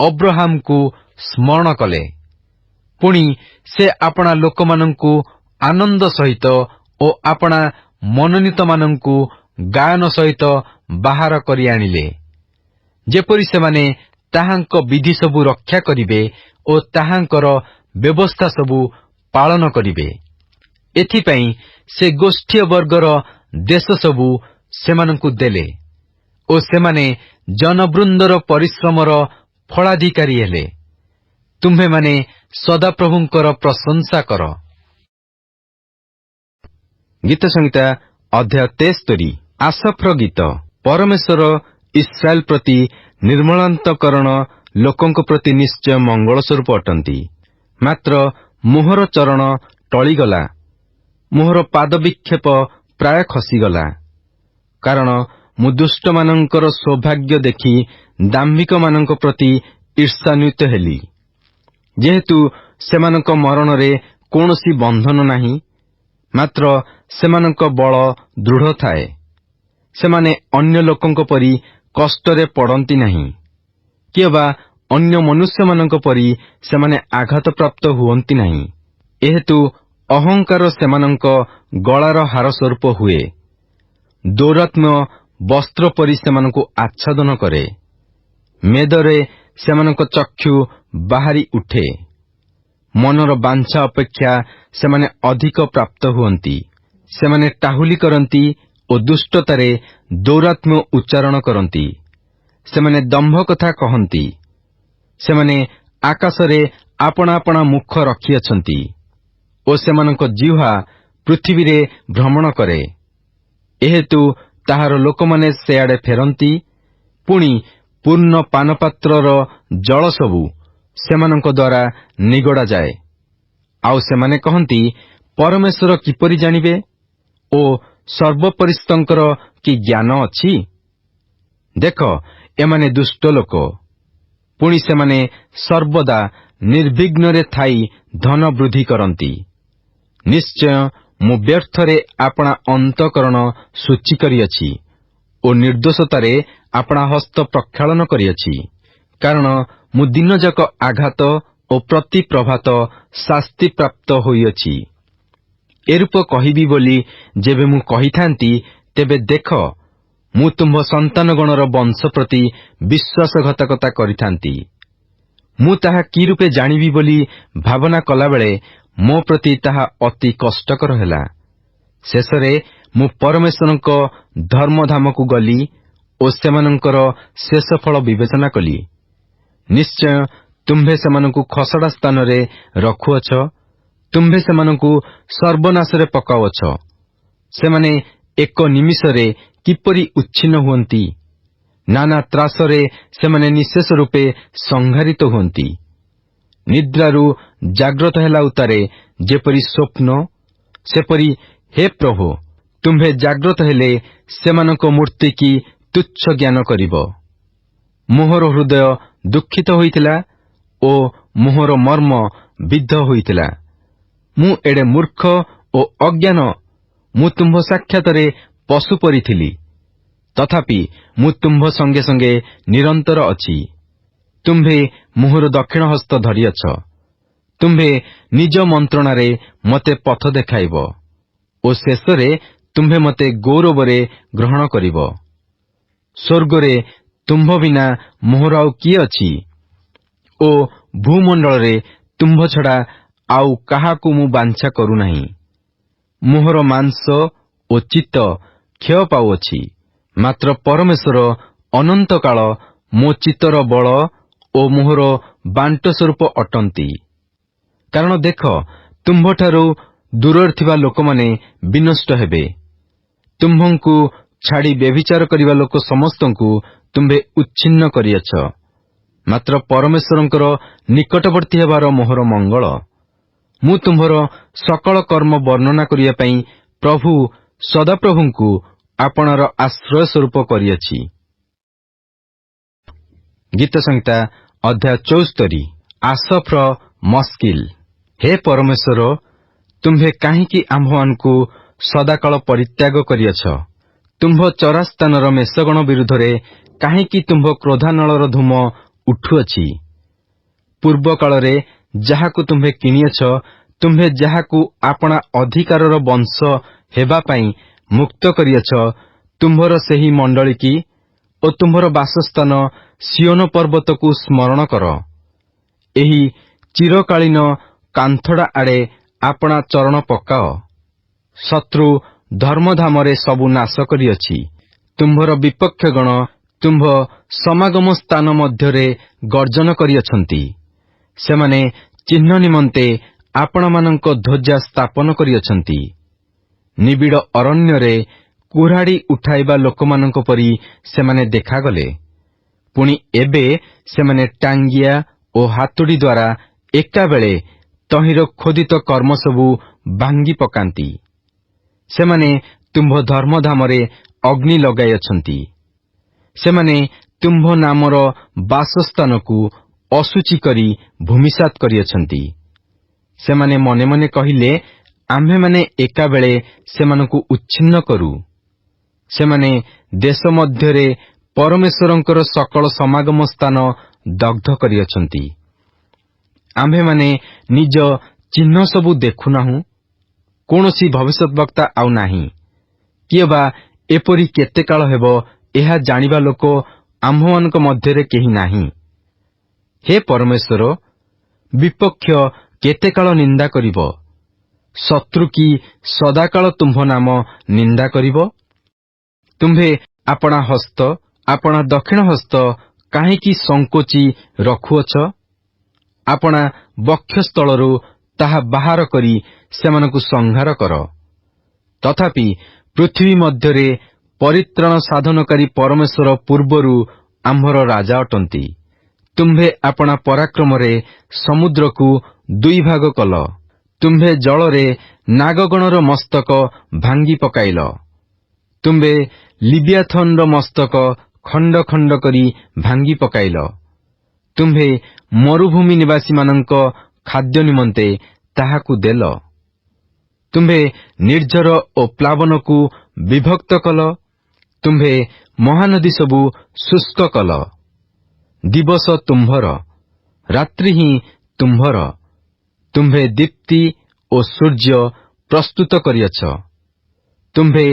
ଅବ୍ରାହାମକୁ ସ୍ମରଣ କଲେ। ପୁଣି ସେ ଆପଣା ଲୋକମାନଙ୍କୁ ଆନନ୍ଦ ସହିତ ଓ ଆପଣା ମନୋନୀତମାନଙ୍କୁ ଗାୟନ ସହିତ ବାହାର କରି ଆଣିଲେ, ଯେପରି ସେମାନେ ତାହାଙ୍କ ବିଧି ସବୁ ରକ୍ଷା କରିବେ ଓ ତାହାଙ୍କର ବ୍ୟବସ୍ଥା ସବୁ ପାଳନ କରିବେ। ଏଥିପାଇଁ ସେ ଗୋଷ୍ଠୀୟ ବର୍ଗର ଦେଶ ସବୁ ସେମାନଙ୍କୁ ଦେଲେ ଓ ସେମାନେ ଜନବୃନ୍ଦର ପରିଶ୍ରମର ଫଳାଧିକାରୀ ହେଲେ। ତୁମ୍ଭେମାନେ ସଦାପ୍ରଭୁଙ୍କର ପ୍ରଶଂସା କର। ଗୀତ ସଂହିତା ଅଧ୍ୟାୟ 73। ଆସଫ୍ର ଗୀତ। ପରମେଶ୍ୱର ଇସ୍ରାଏଲ ପ୍ରତି ନିର୍ମଳାନ୍ତକରଣ ଲୋକଙ୍କ ପ୍ରତି ନିଶ୍ଚୟ ମଙ୍ଗଳ ସ୍ୱରୂପ ଅଟନ୍ତି। ମାତ୍ର ମୋହର ଚରଣ ଟଳିଗଲା, ମୋହର ପାଦ ବିକ୍ଷେପ ପ୍ରାୟ ଖସିଗଲା। କାରଣ ମୁଁ ଦୁଷ୍ଟମାନଙ୍କର ସୌଭାଗ୍ୟ ଦେଖି ଦାମ୍ଭିକମାନଙ୍କ ପ୍ରତି ଈର୍ଷାନ୍ୱିତ ହେଲି। ଯେହେତୁ ସେମାନଙ୍କ ମରଣରେ କୌଣସି ବନ୍ଧନ ନାହିଁ, ମାତ୍ର ସେମାନଙ୍କ ବଳ ଦୃଢ଼ ଥାଏ। ସେମାନେ ଅନ୍ୟ ଲୋକଙ୍କ ପରି କଷ୍ଟରେ ପଡ଼ନ୍ତି ନାହିଁ, କିଏବା ଅନ୍ୟ ମନୁଷ୍ୟମାନଙ୍କ ପରି ସେମାନେ ଆଘାତପ୍ରାପ୍ତ ହୁଅନ୍ତି ନାହିଁ। ଏହେତୁ ଅହଙ୍କାର ସେମାନଙ୍କ ଗଳାର ହାର ସ୍ୱରୂପ ହୁଏ, ଦୌରାତ୍ମ୍ୟ ବସ୍ତ୍ର ପରି ସେମାନଙ୍କୁ ଆଚ୍ଛାଦନ କରେ। ମେଦରେ ସେମାନଙ୍କ ଚକ୍ଷୁ ବାହାରି ଉଠେ। ମନର ବାଞ୍ଛା ଅପେକ୍ଷା ସେମାନେ ଅଧିକ ପ୍ରାପ୍ତ ହୁଅନ୍ତି। ସେମାନେ ଟାହୁଲି କରନ୍ତି ଓ ଦୁଷ୍ଟତାରେ ଦୌରାତ୍ମ୍ୟ ଉଚ୍ଚାରଣ କରନ୍ତି। ସେମାନେ ଦମ୍ଭ କଥା କହନ୍ତି। ସେମାନେ ଆକାଶରେ ଆପଣା ଆପଣା ମୁଖ ରଖିଅଛନ୍ତି ଓ ସେମାନଙ୍କ ଜିହ୍ୱା ପୃଥିବୀରେ ଭ୍ରମଣ କରେ। ଏହେତୁ ତାହାର ଲୋକମାନେ ସେଆଡ଼େ ଫେରନ୍ତି, ପୁଣି ପୂର୍ଣ୍ଣ ପାନପାତ୍ରର ଜଳ ସବୁ ସେମାନଙ୍କ ଦ୍ୱାରା ନିଗଡ଼ାଯାଏ। ଆଉ ସେମାନେ କହନ୍ତି, ପରମେଶ୍ୱର କିପରି ଜାଣିବେ ଓ ସର୍ବପରିସ୍ତଙ୍କର କି ଜ୍ଞାନ ଅଛି? ଦେଖ, ଏମାନେ ଦୁଷ୍ଟ ଲୋକ। ପୁଣି ସେମାନେ ସର୍ବଦା ନିର୍ବିଘ୍ନରେ ଥାଇ ଧନ ବୃଦ୍ଧି କରନ୍ତି। ନିଶ୍ଚୟ ମୁଁ ବ୍ୟର୍ଥରେ ଆପଣା ଅନ୍ତଃକରଣ ସୂଚୀ କରିଅଛି ଓ ନିର୍ଦ୍ଦୋଷତାରେ ଆପଣା ହସ୍ତ ପ୍ରକ୍ଷାଳନ କରିଅଛି। କାରଣ ମୁଁ ଦିନଯାକ ଆଘାତ ଓ ପ୍ରତି ପ୍ରଭାତ ଶାସ୍ତିପ୍ରାପ୍ତ ହୋଇଅଛି। ଏରୂପ କହିବି ବୋଲି ଯେବେ ମୁଁ କହିଥାନ୍ତି, ତେବେ ଦେଖ, ମୁଁ ତୁମ୍ଭ ସନ୍ତାନଗଣର ବଂଶ ପ୍ରତି ବିଶ୍ୱାସଘାତକତା କରିଥାନ୍ତି। ମୁଁ ତାହା କି ରୂପେ ଜାଣିବି ବୋଲି ଭାବନା କଲାବେଳେ ମୋ ପ୍ରତି ତାହା ଅତି କଷ୍ଟକର ହେଲା। ଶେଷରେ ମୁଁ ପରମେଶ୍ୱରଙ୍କ ଧର୍ମଧାମକୁ ଗଲି ଓ ସେମାନଙ୍କର ଶେଷ ଫଳ ବିବେଚନା କଲି। ନିଶ୍ଚୟ ତୁମ୍ଭେ ସେମାନଙ୍କୁ ଖସଡ଼ା ସ୍ଥାନରେ ରଖୁଅଛ, ତୁମ୍ଭେ ସେମାନଙ୍କୁ ସର୍ବନାଶରେ ପକାଉଅଛ। ସେମାନେ ଏକ ନିମିଷରେ କିପରି ଉଚ୍ଛିନ୍ନ ହୁଅନ୍ତି, ନାନା ତ୍ରାସରେ ସେମାନେ ନିଃଶେଷ ରୂପେ ସଂହାରିତ ହୁଅନ୍ତି। ନିଦ୍ରାରୁ ଜାଗ୍ରତ ହେଲା ଉତ୍ତାରେ ଯେପରି ସ୍ୱପ୍ନ, ସେପରି ହେ ପ୍ରଭୁ, ତୁମ୍ଭେ ଜାଗ୍ରତ ହେଲେ ସେମାନଙ୍କ ମୂର୍ତ୍ତି କି ତୁଚ୍ଛ ଜ୍ଞାନ କରିବ। ମୋହର ହୃଦୟ ଦୁଃଖିତ ହୋଇଥିଲା ଓ ମୋହର ମର୍ମ ବିଦ୍ଧ ହୋଇଥିଲା। ମୁଁ ଏଡ଼େ ମୂର୍ଖ ଓ ଅଜ୍ଞାନ, ମୁଁ ତୁମ୍ଭ ସାକ୍ଷାତରେ ପଶୁ ପରି ଥିଲି। ତଥାପି ମୁଁ ତୁମ୍ଭ ସଙ୍ଗେ ସଙ୍ଗେ ନିରନ୍ତର ଅଛି। ତୁମ୍ଭେ ମୋହର ଦକ୍ଷିଣ ହସ୍ତ ଧରିଅଛ। ତୁମ୍ଭେ ନିଜ ମନ୍ତ୍ରଣାରେ ମୋତେ ପଥ ଦେଖାଇବ ଓ ଶେଷରେ ତୁମ୍ଭେ ମୋତେ ଗୌରବରେ ଗ୍ରହଣ କରିବ। ସ୍ୱର୍ଗରେ ତୁମ୍ଭ ବିନା ମୋହର ଆଉ କିଏ ଅଛି? ଓ ଭୂମଣ୍ଡଳରେ ତୁମ୍ଭ ଛଡ଼ା ଆଉ କାହାକୁ ମୁଁ ବାଞ୍ଛା କରୁନାହିଁ। ମୋହର ମାଂସ ଓ ଚିତ୍ତ କ୍ଷୟ ପାଉଅଛି, ମାତ୍ର ପରମେଶ୍ୱର ଅନନ୍ତକାଳ ମୋ ଚିତ୍ତର ବଳ ଓ ମୋହର ବାଣ୍ଟ ସ୍ୱରୂପ ଅଟନ୍ତି। କାରଣ ଦେଖ, ତୁମ୍ଭଠାରୁ ଦୂରରେ ଥିବା ଲୋକମାନେ ବିନଷ୍ଟ ହେବେ। ତୁମ୍ଭଙ୍କୁ ଛାଡ଼ି ବ୍ୟଭିଚାର କରିବା ଲୋକ ସମସ୍ତଙ୍କୁ ତୁମ୍ଭେ ଉଚ୍ଛିନ୍ନ କରିଅଛ। ମାତ୍ର ପରମେଶ୍ୱରଙ୍କର ନିକଟବର୍ତ୍ତୀ ହେବାର ମୋହର ମଙ୍ଗଳ। ମୁଁ ତୁମ୍ଭର ସକଳ କର୍ମ ବର୍ଣ୍ଣନା କରିବା ପାଇଁ ପ୍ରଭୁ ସଦାପ୍ରଭୁଙ୍କୁ ଆପଣାର ଆଶ୍ରୟ ସ୍ୱରୂପ କରିଅଛି। ଗୀତ ସଂହିତା ଅଧ୍ୟାୟ 74। ଆସଫ୍ର ମସ୍କିଲ୍। ହେ ପରମେଶ୍ୱର, ତୁମ୍ଭେ କାହିଁକି ଆମ୍ଭମାନଙ୍କୁ ସଦାକାଳ ପରିତ୍ୟାଗ କରିଅଛ? ତୁମ୍ଭ ଚରାସ୍ଥାନର ମେଷଗଣ ବିରୁଦ୍ଧରେ କାହିଁକି ତୁମ୍ଭ କ୍ରୋଧାନଳର ଧୂମ ଉଠୁଅଛି? ପୂର୍ବ କାଳରେ ଯାହାକୁ ତୁମ୍ଭେ କିଣିଅଛ, ତୁମ୍ଭେ ଯାହାକୁ ଆପଣା ଅଧିକାରର ବଂଶ ହେବା ପାଇଁ ମୁକ୍ତ କରିଅଛ, ତୁମ୍ଭର ସେହି ମଣ୍ଡଳୀ କି ଓ ତୁମ୍ଭର ବାସସ୍ଥାନ ସିଓନ ପର୍ବତକୁ ସ୍ମରଣ କର। ଏହି ଚିରକାଳୀନ କାନ୍ଥଡ଼ା ଆଡ଼େ ଆପଣା ଚରଣ ପକାଅ। ଶତ୍ରୁ ଧର୍ମଧାମରେ ସବୁ ନାଶ କରିଅଛି। ତୁମ୍ଭର ବିପକ୍ଷଗଣ ତୁମ୍ଭ ସମାଗମ ସ୍ଥାନ ମଧ୍ୟରେ ଗର୍ଜନ କରିଅଛନ୍ତି। ସେମାନେ ଚିହ୍ନ ନିମନ୍ତେ ଆପଣମାନଙ୍କ ଧ୍ୱଜା ସ୍ଥାପନ କରିଅଛନ୍ତି। ନିବିଡ଼ ଅରଣ୍ୟରେ କୁରାଢ଼ୀ ଉଠାଇବା ଲୋକମାନଙ୍କ ପରି ସେମାନେ ଦେଖାଗଲେ। ପୁଣି ଏବେ ସେମାନେ ଟାଙ୍ଗିଆ ଓ ହାତୁଡ଼ି ଦ୍ୱାରା ଏକାବେଳେ ତହିଁର ଖୋଦିତ କର୍ମ ସବୁ ଭାଙ୍ଗି ପକାନ୍ତି। ସେମାନେ ତୁମ୍ଭ ଧର୍ମଧାମରେ ଅଗ୍ନି ଲଗାଇଅଛନ୍ତି। ସେମାନେ ତୁମ୍ଭ ନାମର ବାସସ୍ଥାନକୁ ଅଶୁଚି କରି ଭୂମିସାତ୍ କରିଅଛନ୍ତି। ସେମାନେ ମନେ ମନେ କହିଲେ, ଆମ୍ଭେମାନେ ଏକାବେଳେ ସେମାନଙ୍କୁ ଉଚ୍ଛିନ୍ନ କରୁ। ସେମାନେ ଦେଶ ମଧ୍ୟରେ ପରମେଶ୍ୱରଙ୍କର ସକଳ ସମାଗମ ସ୍ଥାନ ଦଗ୍ଧ କରିଅଛନ୍ତି। ଆମ୍ଭେମାନେ ନିଜ ଚିହ୍ନ ସବୁ ଦେଖୁନାହୁଁ? କୌଣସି ଭବିଷ୍ୟତବକ୍ତା ଆଉ ନାହିଁ। କିଏ ବା ଏପରି କେତେ କାଳ ହେବ ଏହା ଜାଣିବା ଲୋକ ଆମ୍ଭମାନଙ୍କ ମଧ୍ୟରେ କେହି ନାହିଁ। ହେ ପରମେଶ୍ୱର, ବିପକ୍ଷ କେତେ କାଳ ନିନ୍ଦା କରିବ? ଶତ୍ରୁ କି ସଦାକାଳ ତୁମ୍ଭ ନାମ ନିନ୍ଦା କରିବ? ତୁମ୍ଭେ ଆପଣା ହସ୍ତ, ଆପଣା ଦକ୍ଷିଣ ହସ୍ତ କାହିଁକି ସଙ୍କୋଚି ରଖୁଅଛ? ଆପଣା ବକ୍ଷସ୍ଥଳରୁ ତାହା ବାହାର କରି ସେମାନଙ୍କୁ ସଂହାର କର। ତଥାପି ପୃଥିବୀ ମଧ୍ୟରେ ପରିତ୍ରାଣ ସାଧନକାରୀ ପରମେଶ୍ୱର ପୂର୍ବରୁ ଆମ୍ଭର ରାଜା ଅଟନ୍ତି। ତୁମ୍ଭେ ଆପଣା ପରାକ୍ରମରେ ସମୁଦ୍ରକୁ ଦୁଇ ଭାଗ କଲ। ତୁମ୍ଭେ ଜଳରେ ନାଗଗଣର ମସ୍ତକ ଭାଙ୍ଗି ପକାଇଲ। ତୁମ୍ଭେ ଲିବିଆଥନର ମସ୍ତକ ଖଣ୍ଡ ଖଣ୍ଡ କରି ଭାଙ୍ଗି ପକାଇଲ। ତୁମ୍ଭେ ମରୁଭୂମି ନିବାସୀମାନଙ୍କ ଖାଦ୍ୟ ନିମନ୍ତେ ତାହାକୁ ଦେଲ। ତୁମ୍ଭେ ନିର୍ଝର ଓ ପ୍ଲାବନକୁ ବିଭକ୍ତ କଲ। ତୁମ୍ଭେ ମହାନଦୀ ସବୁ ଶୁଷ୍କ କଲ। ଦିବସ ତୁମ୍ଭର, ରାତ୍ରି ହିଁ ତୁମ୍ଭର। ତୁମ୍ଭେ ଦୀପ୍ତି ଓ ସୂର୍ଯ୍ୟ ପ୍ରସ୍ତୁତ କରିଅଛ। ତୁମ୍ଭେ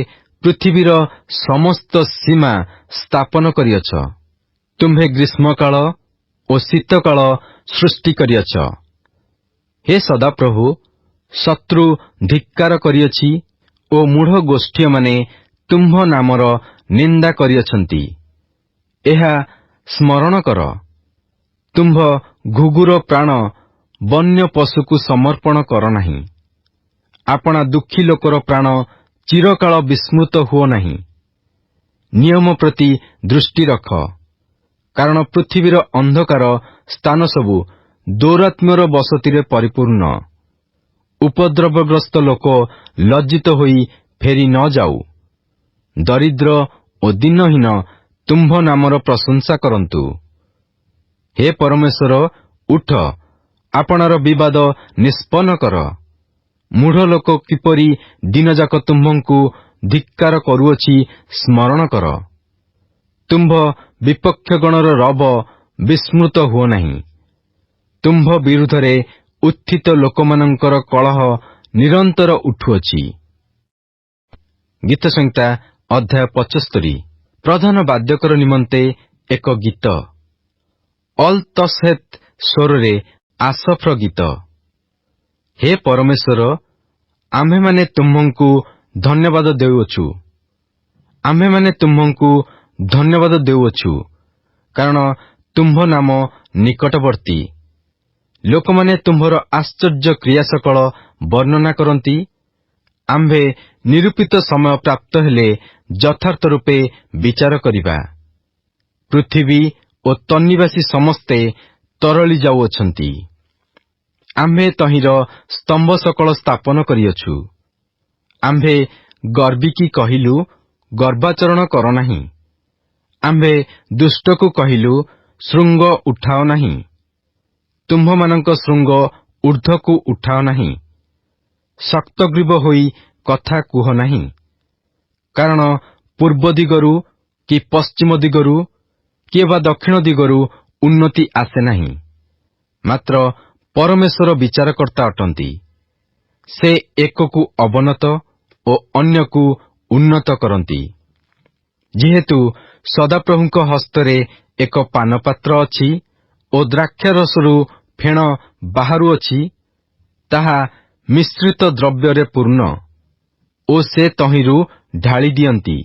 ପୃଥିବୀର ସମସ୍ତ ସୀମା ସ୍ଥାପନ କରିଅଛ। ତୁମ୍ଭେ ଗ୍ରୀଷ୍ମକାଳ ଓ ଶୀତକାଳ ସୃଷ୍ଟି କରିଅଛ। ହେ ସଦାପ୍ରଭୁ, ଶତ୍ରୁ ଧିକ୍କାର କରିଅଛି ଓ ମୂଢ଼ ଗୋଷ୍ଠୀମାନେ ତୁମ୍ଭ ନାମର ନିନ୍ଦା କରିଅଛନ୍ତି। ଏହା ସ୍ମରଣ କର। ତୁମ୍ଭ ଘୁଘୁର ପ୍ରାଣ ବନ୍ୟ ପଶୁକୁ ସମର୍ପଣ କର ନାହିଁ। ଆପଣା ଦୁଃଖୀ ଲୋକର ପ୍ରାଣ ଚିରକାଳ ବିସ୍ମୃତ ହୁଅ ନାହିଁ। ନିୟମ ପ୍ରତି ଦୃଷ୍ଟି ରଖ, କାରଣ ପୃଥିବୀର ଅନ୍ଧକାର ସ୍ଥାନ ସବୁ ଦୌରାତ୍ମ୍ୟର ବସତିରେ ପରିପୂର୍ଣ୍ଣ। ଉପଦ୍ରବଗ୍ରସ୍ତ ଲୋକ ଲଜ୍ଜିତ ହୋଇ ଫେରି ନ ଯାଉ। ଦରିଦ୍ର ଓ ଦିନହୀନ ତୁମ୍ଭ ନାମର ପ୍ରଶଂସା କରନ୍ତୁ। ହେ ପରମେଶ୍ୱର, ଉଠ, ଆପଣାର ବିବାଦ ନିଷ୍ପନ୍ନ କର। ମୂଢ଼ ଲୋକ କିପରି ଦିନଯାକ ତୁମ୍ଭଙ୍କୁ ଧିକ୍କାର କରୁଅଛି ସ୍ମରଣ କର। ତୁମ୍ଭ ବିପକ୍ଷଗଣର ରବ ବିସ୍ମୃତ ହୁଅ ନାହିଁ। ତୁମ୍ଭ ବିରୁଦ୍ଧରେ ଉତ୍ଥିତ ଲୋକମାନଙ୍କର କଳହ ନିରନ୍ତର ଉଠୁଅଛି। ଗୀତ ସଂହିତା ଅଧ୍ୟାୟ 75। ପ୍ରଧାନ ବାଦ୍ୟକର ନିମନ୍ତେ ଏକ ଗୀତ। ଅଲ୍ ତସହେତ୍ ସ୍ୱରରେ ଆସଫ୍ର ଗୀତ। ହେ ପରମେଶ୍ୱର, ଆମ୍ଭେମାନେ ତୁମ୍ଭଙ୍କୁ ଧନ୍ୟବାଦ ଦେଉଅଛୁ। ଆମ୍ଭେମାନେ ତୁମ୍ଭଙ୍କୁ ଧନ୍ୟବାଦ ଦେଉଅଛୁ, କାରଣ ତୁମ୍ଭ ନାମ ନିକଟବର୍ତ୍ତୀ। ଲୋକମାନେ ତୁମ୍ଭର ଆଶ୍ଚର୍ଯ୍ୟ କ୍ରିୟା ସକଳ ବର୍ଣ୍ଣନା କରନ୍ତି। ଆମ୍ଭେ ନିରୂପିତ ସମୟ ପ୍ରାପ୍ତ ହେଲେ ଯଥାର୍ଥ ରୂପେ ବିଚାର କରିବା। ପୃଥିବୀ ଓ ତନ୍ନିବାସୀ ସମସ୍ତେ ତରଳି ଯାଉଅଛନ୍ତି। ଆମ୍ଭେ ତହିଁର ସ୍ତମ୍ଭ ସକଳ ସ୍ଥାପନ କରିଅଛୁ। ଆମ୍ଭେ ଗର୍ବିକି କହିଲୁ, ଗର୍ବାଚରଣ କର ନାହିଁ। ଆମ୍ଭେ ଦୁଷ୍ଟକୁ କହିଲୁ, ଶୃଙ୍ଗ ଉଠାଅ ନାହିଁ। ତୁମ୍ଭମାନଙ୍କ ଶୃଙ୍ଗ ଊର୍ଦ୍ଧ୍ୱକୁ ଉଠାଅ ନାହିଁ। ଶକ୍ତଗ୍ରୀବ ହୋଇ କଥା କୁହ ନାହିଁ। କାରଣ ପୂର୍ବ ଦିଗରୁ କି ପଶ୍ଚିମ ଦିଗରୁ କିଏ ବା ଦକ୍ଷିଣ ଦିଗରୁ ଉନ୍ନତି ଆସେ ନାହିଁ। ମାତ୍ର ପରମେଶ୍ୱର ବିଚାରକର୍ତ୍ତା ଅଟନ୍ତି। ସେ ଏକକୁ ଅବନତ ଓ ଅନ୍ୟକୁ ଉନ୍ନତ କରନ୍ତି। ଯେହେତୁ ସଦାପ୍ରଭୁଙ୍କ ହସ୍ତରେ ଏକ ପାନପାତ୍ର ଅଛି ଓ ଦ୍ରାକ୍ଷାରସରୁ ଫେଣ ବାହାରୁଅଛି, ତାହା ମିଶ୍ରିତ ଦ୍ରବ୍ୟରେ ପୂର୍ଣ୍ଣ ଓ ସେ ତହିଁରୁ ଢାଳି ଦିଅନ୍ତି।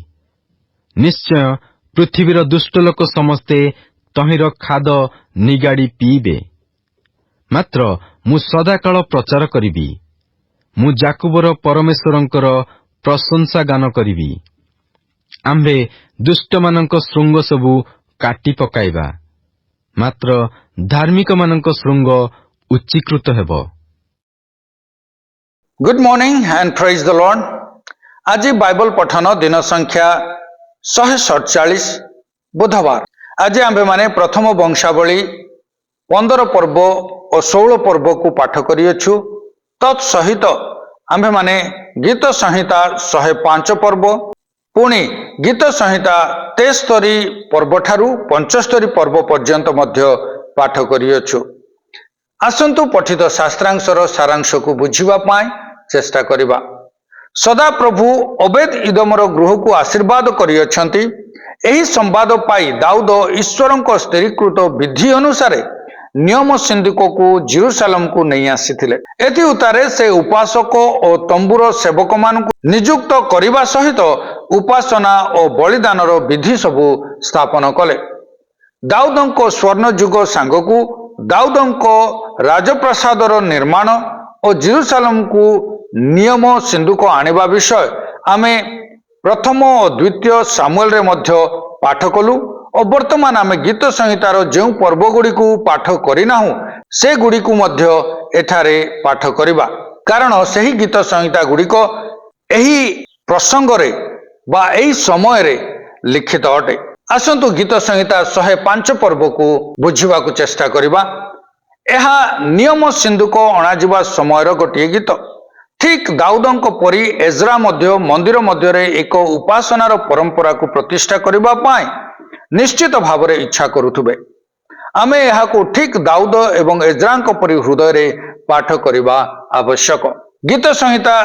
ନିଶ୍ଚୟ ପୃଥିବୀର ଦୁଷ୍ଟ ଲୋକ ସମସ୍ତେ ତହିଁର ଖାଦ ନିଗାଡ଼ି ପିଇବେ। ମାତ୍ର ମୁଁ ସଦାକାଳ ପ୍ରଚାର କରିବି। ମୁଁ ଯାକୁବର ପରମେଶ୍ୱରଙ୍କର ପ୍ରଶଂସା ଗାନ କରିବି। ଆମ୍ଭେ ଦୁଷ୍ଟମାନଙ୍କ ଶୃଙ୍ଗ ସବୁ କାଟି ପକାଇବା, ମାତ୍ର ଧାର୍ମିକମାନଙ୍କ ଶୃଙ୍ଗ ଉଚ୍ଚୀକୃତ ହେବ। ଗୁଡ୍ ମର୍ଣ୍ଣିଂ ଆଣ୍ଡ ପ୍ରେଜ୍ ଦ ଲର୍ଡ। ଆଜି ବାଇବଲ ପଠନ ଦିନ ସଂଖ୍ୟା 147, ବୁଧବାର। ଆଜି ଆମ୍ଭେମାନେ ପ୍ରଥମ ବଂଶାବଳୀ 15 ପର୍ବ ଓ 16 ପର୍ବକୁ ପାଠ କରିଅଛୁ। ତତ୍ ସହିତ ଆମ୍ଭେମାନେ ଗୀତ ସଂହିତା 105 ପର୍ବ, ପୁଣି ଗୀତ ସଂହିତା 73 ପର୍ବଠାରୁ 75 ପର୍ବ ପର୍ଯ୍ୟନ୍ତ ମଧ୍ୟ ପାଠ କରିଅଛୁ। ଆସନ୍ତୁ ପଠିତ ଶାସ୍ତ୍ରାଂଶର ସାରାଂଶକୁ ବୁଝିବା ପାଇଁ ଚେଷ୍ଟା କରିବା। ସଦାପ୍ରଭୁ ଓବେଦ ଇଦୋମର ଗୃହକୁ ଆଶୀର୍ବାଦ କରିଅଛନ୍ତି। ଏହି ସମ୍ବାଦ ପାଇ ଦାଉଦ ଈଶ୍ୱରଙ୍କ ସ୍ଥିରୀକୃତ ବିଧି ଅନୁସାରେ ନିୟମ ସିନ୍ଦୁକକୁ ଜେରୁସାଲେମକୁ ନେଇ ଆସିଥିଲେ। ଏଥି ଉତ୍ତାରେ ସେ ଉପାସକ ଓ ତମ୍ବୁର ସେବକମାନଙ୍କୁ ନିଯୁକ୍ତ କରିବା ସହିତ ଉପାସନା ଓ ବଳିଦାନର ବିଧି ସବୁ ସ୍ଥାପନ କଲେ। ଦାଉଦଙ୍କ ସ୍ୱର୍ଣ୍ଣ ଯୁଗ ସାଙ୍ଗକୁ ଦାଉଦଙ୍କ ରାଜପ୍ରାସାଦର ନିର୍ମାଣ ଓ ଜେରୁସାଲେମକୁ ନିୟମ ସିନ୍ଦୁକ ଆଣିବା ବିଷୟ ଆମେ ପ୍ରଥମ ଓ ଦ୍ୱିତୀୟ ସାମୁଏଲରେ ମଧ୍ୟ ପାଠ କଲୁ ଓ ବର୍ତ୍ତମାନ ଆମେ ଗୀତ ସଂହିତାର ଯେଉଁ ପର୍ବଗୁଡ଼ିକୁ ପାଠ କରିନାହୁଁ ସେଗୁଡ଼ିକୁ ମଧ୍ୟ ଏଠାରେ ପାଠ କରିବା, କାରଣ ସେହି ଗୀତ ସଂହିତା ଗୁଡ଼ିକ ଏହି ପ୍ରସଙ୍ଗରେ ବା ଏହି ସମୟରେ ଲିଖିତ ଅଟେ। ଆସନ୍ତୁ ଗୀତ ସଂହିତା 105 ପର୍ବକୁ ବୁଝିବାକୁ ଚେଷ୍ଟା କରିବା। ଏହା ନିୟମ ସିନ୍ଦୁକ ଅଣାଯିବା ସମୟର ଗୋଟିଏ ଗୀତ। ଠିକ୍ ଦାଉଦଙ୍କ ପରି ଏଜ୍ରା ମଧ୍ୟ ମନ୍ଦିର ମଧ୍ୟରେ ଏକ ଉପାସନାର ପରମ୍ପରାକୁ ପ୍ରତିଷ୍ଠା କରିବା ପାଇଁ ନିଶ୍ଚିତ ଭାବରେ ଇଚ୍ଛା କରୁଥିବେ। ଆମେ ଏହାକୁ ଠିକ୍ ଦାଉଦ ଏବଂ ଏଜ୍ରାଙ୍କ ପରି ହୃଦୟରେ ପାଠ କରିବା ଆବଶ୍ୟକ। ଗୀତ ସଂହିତା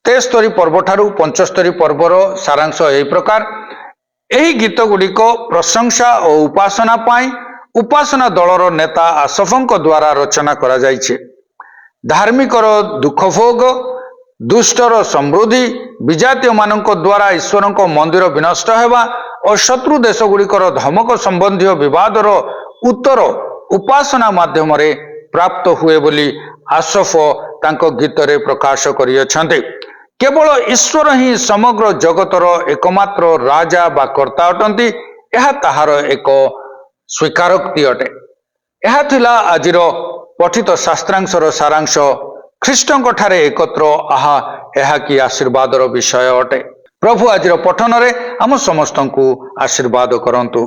73 ପର୍ବଠାରୁ 75 ପର୍ବର ସାରାଂଶ ଏହି ପ୍ରକାର। ଏହି ଗୀତ ଗୁଡ଼ିକ ପ୍ରଶଂସା ଓ ଉପାସନା ପାଇଁ ଉପାସନା ଦଳର ନେତା ଆସଫଙ୍କ ଦ୍ୱାରା ରଚନା କରାଯାଇଛି। ଧାର୍ମିକର ଦୁଃଖ ଭୋଗ, ଦୁଷ୍ଟର ସମୃଦ୍ଧି, ବିଜାତୀୟମାନଙ୍କ ଦ୍ୱାରା ଈଶ୍ୱରଙ୍କ ମନ୍ଦିର ବିନଷ୍ଟ ହେବା ଓ ଶତ୍ରୁ ଦେଶଗୁଡ଼ିକର ଧମକ ସମ୍ବନ୍ଧୀୟ ବିବାଦର ଉତ୍ତର ଉପାସନା ମାଧ୍ୟମରେ ପ୍ରାପ୍ତ ହୁଏ ବୋଲି ଆସଫ ତାଙ୍କ ଗୀତରେ ପ୍ରକାଶ କରିଅଛନ୍ତି। କେବଳ ଈଶ୍ୱର ହିଁ ସମଗ୍ର ଜଗତର ଏକମାତ୍ର ରାଜା ବା କର୍ତ୍ତା ଅଟନ୍ତି, ଏହା ତାହାର ଏକ ସ୍ୱୀକାରୋକ୍ତି ଅଟେ। ଏହା ଥିଲା ଆଜିର ପଠିତ ଶାସ୍ତ୍ରାଂଶର ସାରାଂଶ। ଖ୍ରୀଷ୍ଟଙ୍କ ଠାରେ ଏକତ୍ର ଏହା କି ଆଶୀର୍ବାଦର ବିଷୟ ଅଟେ। ପ୍ରଭୁ ଆଜିର ପଠନରେ ଆମ ସମସ୍ତଙ୍କୁ ଆଶୀର୍ବାଦ କରନ୍ତୁ।